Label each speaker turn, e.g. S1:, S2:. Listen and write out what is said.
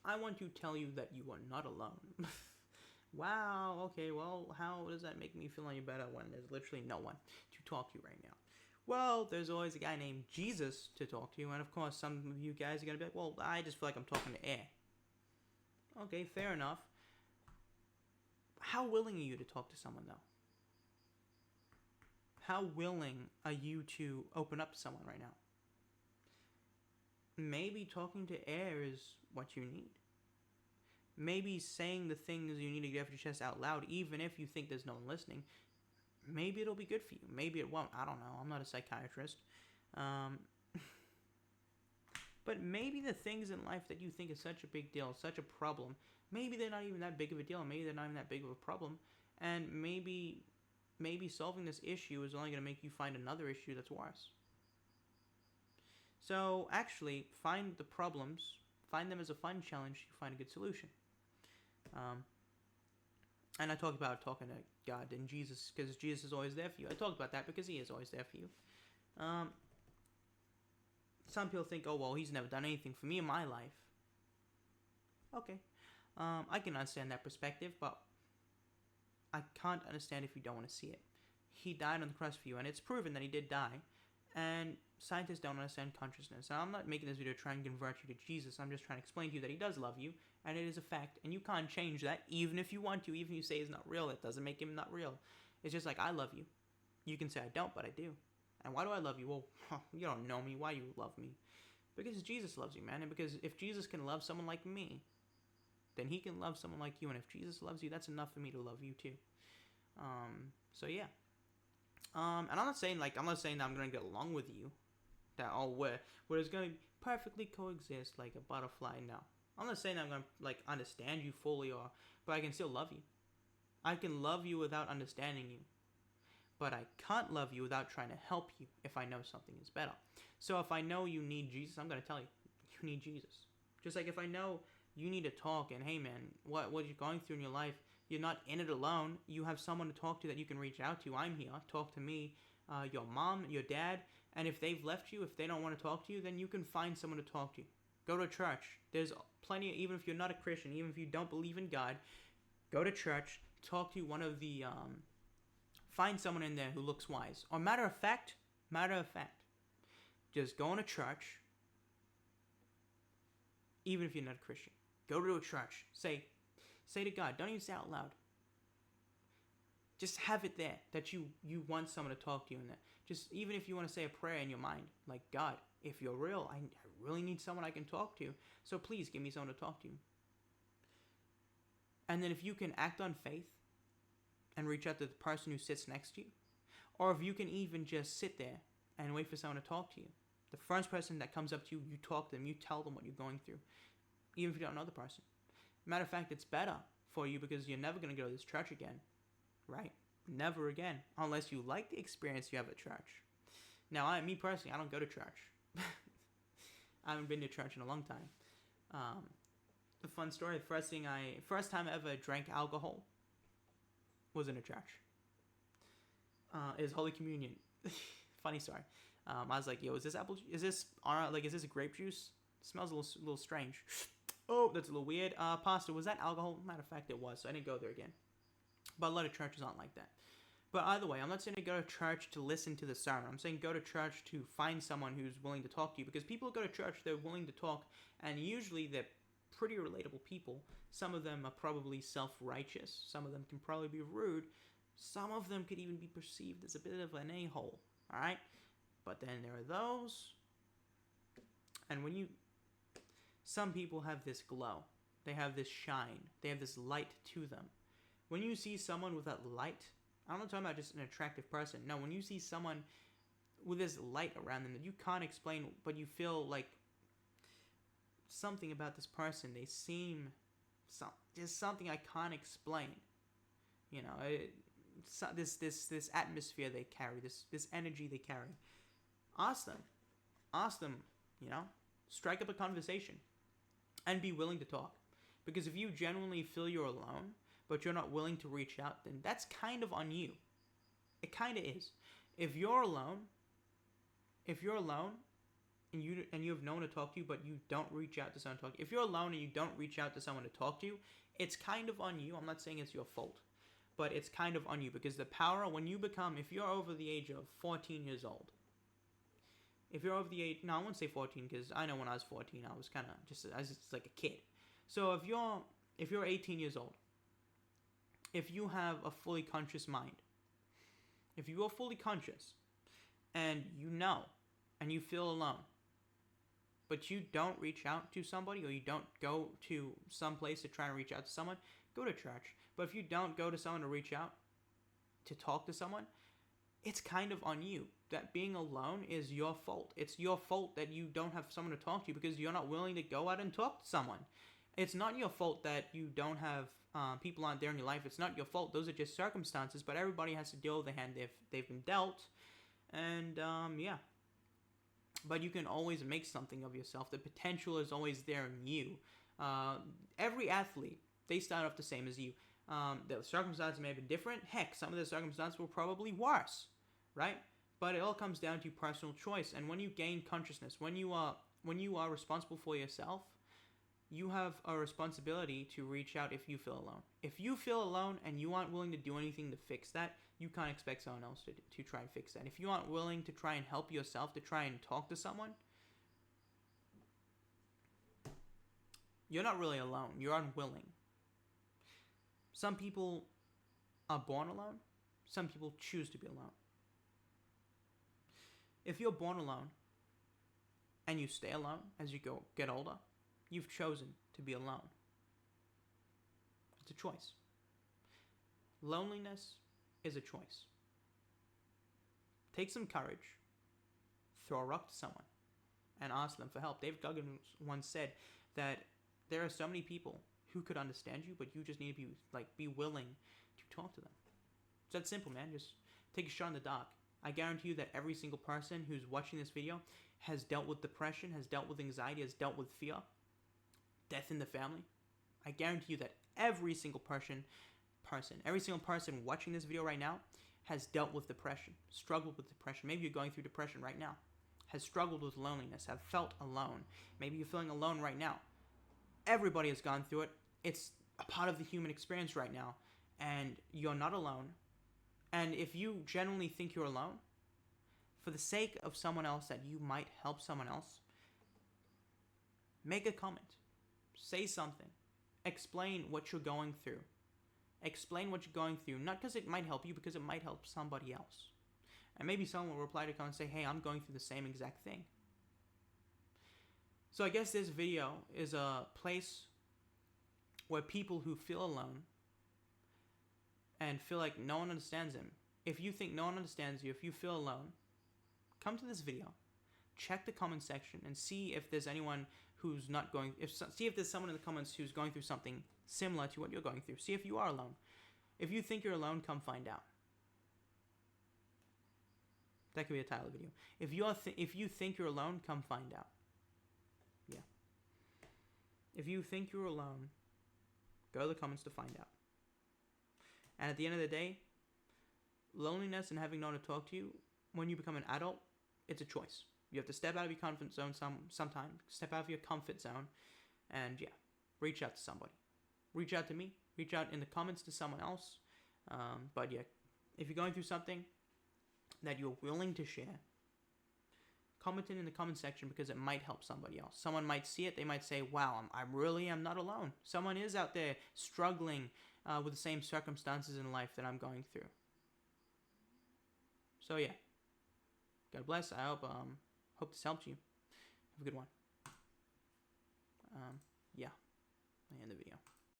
S1: I want to tell you that you are not alone. Wow, okay, well, how does that make me feel any better when there's literally no one to talk to right now? Well, there's always a guy named Jesus to talk to, and of course, some of you guys are gonna be like, well, I just feel like I'm talking to air. Okay, fair enough. How willing are you to talk to someone, though? How willing are you to open up to someone right now? Maybe talking to air is what you need. Maybe saying the things you need to get off your chest out loud, even if you think there's no one listening, maybe it'll be good for you. Maybe it won't. I don't know. I'm not a psychiatrist. Um, but maybe the things in life that you think is such a big deal, such a problem, maybe they're not even that big of a deal. Maybe they're not even that big of a problem. And maybe solving this issue is only going to make you find another issue that's worse. So actually, find the problems, find them as a fun challenge. You find a good solution. Um, and I talked about talking to God and Jesus because Jesus is always there for you. I talked about that because He is always there for you. Um, some people think, oh well, He's never done anything for me in my life. Okay, I can understand that perspective, but I can't understand if you don't want to see it. He died on the cross for you, and it's proven that He did die. And scientists don't understand consciousness. Now, I'm not making this video to try and convert you to Jesus. I'm just trying to explain to you that He does love you, and it is a fact, and you can't change that, even if you want to. Even if you say He's not real, it doesn't make Him not real. It's just like, I love you. You can say I don't, but I do. And why do I love you? Well, you don't know me. Why do you love me? Because Jesus loves you, man. And because if Jesus can love someone like me, then He can love someone like you. And if Jesus loves you, that's enough for me to love you too. So yeah. And I'm not saying that I'm gonna get along with you. That we're just gonna perfectly coexist like a butterfly. No, I'm not saying I'm gonna understand you fully, but I can still love you. I can love you without understanding you, but I can't love you without trying to help you if I know something is better. So if I know you need Jesus, I'm gonna tell you you need Jesus. Just like if I know you need to talk and hey man, what you're going through in your life, you're not in it alone. You have someone to talk to that you can reach out to. I'm here. Talk to me, your mom, your dad, and if they've left you, if they don't want to talk to you, then you can find someone to talk to. Go to church. There's plenty. Even if you're not a Christian, even if you don't believe in God, go to church. Talk to one of the. Find someone in there who looks wise. Or matter of fact, just go to church. Even if you're not a Christian, go to a church. Say to God. Don't even say it out loud. Just have it there that you want someone to talk to you in there. Just even if you want to say a prayer in your mind, like God, if you're real, I really need someone I can talk to. So please give me someone to talk to. And then if you can act on faith and reach out to the person who sits next to you, or if you can even just sit there and wait for someone to talk to you. The first person that comes up to you, you talk to them, you tell them what you're going through, even if you don't know the person. Matter of fact, it's better for you because you're never going to go to this church again, right? Never again, unless you like the experience you have at church. Now, me personally, I don't go to church. I haven't been to church in a long time. The fun story, first time I ever drank alcohol was in a church. Is Holy Communion. Funny story. I was like, yo, is this grape juice? It smells a little strange. Oh, that's a little weird. Pastor, was that alcohol? Matter of fact, it was, so I didn't go there again. But a lot of churches aren't like that. But either way, I'm not saying to go to church to listen to the sermon. I'm saying go to church to find someone who's willing to talk to you. Because people go to church, they're willing to talk, and usually they're pretty relatable people. Some of them are probably self-righteous. Some of them can probably be rude. Some of them could even be perceived as a bit of an a-hole. Alright? But then there are those, and some people have this glow. They have this shine. They have this light to them. When you see someone with that light, I'm not talking about just an attractive person. No, when you see someone with this light around them that you can't explain, but you feel like something about this person, they seem just something I can't explain. You know, this atmosphere they carry, this energy they carry. Ask them, strike up a conversation and be willing to talk. Because if you genuinely feel you're alone, but you're not willing to reach out, then that's kind of on you. It kind of is. If you're alone and and you have no one to talk to, but you don't reach out to someone to talk to. If you're alone and you don't reach out to someone to talk to you, it's kind of on you. I'm not saying it's your fault, but it's kind of on you, because the power, when you become, if you're over the age of 14 years old, if you're over the age, no, I won't say 14, because I know when I was 14, I was kind of I was just like a kid. So if you're 18 years old, if you have a fully conscious mind, if you are fully conscious, and you know, and you feel alone, but you don't reach out to somebody, or you don't go to some place to try and reach out to someone, go to church. But if you don't go to someone to reach out, to talk to someone, it's kind of on you. That being alone is your fault. It's your fault that you don't have someone to talk to, because you're not willing to go out and talk to someone. It's not your fault that you don't have people out there in your life. It's not your fault. Those are just circumstances, but everybody has to deal with the hand they've been dealt. And yeah. But you can always make something of yourself. The potential is always there in you. Every athlete, they start off the same as you. The circumstances may have been different. Heck, some of the circumstances were probably worse, right? But it all comes down to personal choice. And when you gain consciousness, when you are responsible for yourself, you have a responsibility to reach out if you feel alone. If you feel alone and you aren't willing to do anything to fix that, you can't expect someone else to try and fix that. If you aren't willing to try and help yourself, to try and talk to someone, you're not really alone. You're unwilling. Some people are born alone. Some people choose to be alone. If you're born alone and you stay alone as you get older, you've chosen to be alone. It's a choice. Loneliness is a choice. Take some courage, throw a rock to someone, and ask them for help. David Goggins once said that there are so many people who could understand you, but you just need to be willing to talk to them. It's that simple, man. Just take a shot in the dark. I guarantee you that every single person who's watching this video has dealt with depression, has dealt with anxiety, has dealt with fear, death in the family. I guarantee you that every single person watching this video right now has dealt with depression, struggled with depression. Maybe you're going through depression right now, has struggled with loneliness, have felt alone. Maybe you're feeling alone right now. Everybody has gone through it. It's a part of the human experience right now, and you're not alone. And if you genuinely think you're alone, for the sake of someone else, that you might help someone else, make a comment. Say something. Explain what you're going through. Explain what you're going through, not because it might help you, because it might help somebody else. And maybe someone will reply to comment and say, hey, I'm going through the same exact thing. So I guess this video is a place where people who feel alone and feel like no one understands them, if you think no one understands you, if you feel alone, come to this video. Check the comment section and see if there's anyone who's not going, see if there's someone in the comments who's going through something similar to what you're going through. See if you are alone. If you think you're alone, come find out. That could be a title of the video. If you think you're alone, come find out. Yeah. If you think you're alone, go to the comments to find out. And at the end of the day, loneliness and having no one to talk to you, when you become an adult, it's a choice. You have to step out of your comfort zone sometime. Step out of your comfort zone and, yeah, reach out to somebody. Reach out to me. Reach out in the comments to someone else. But, yeah, if you're going through something that you're willing to share, comment it in the comment section, because it might help somebody else. Someone might see it. They might say, wow, I really am not alone. Someone is out there struggling with the same circumstances in life that I'm going through. So, yeah. God bless. I hope this helped you. Have a good one. Yeah. I end the video.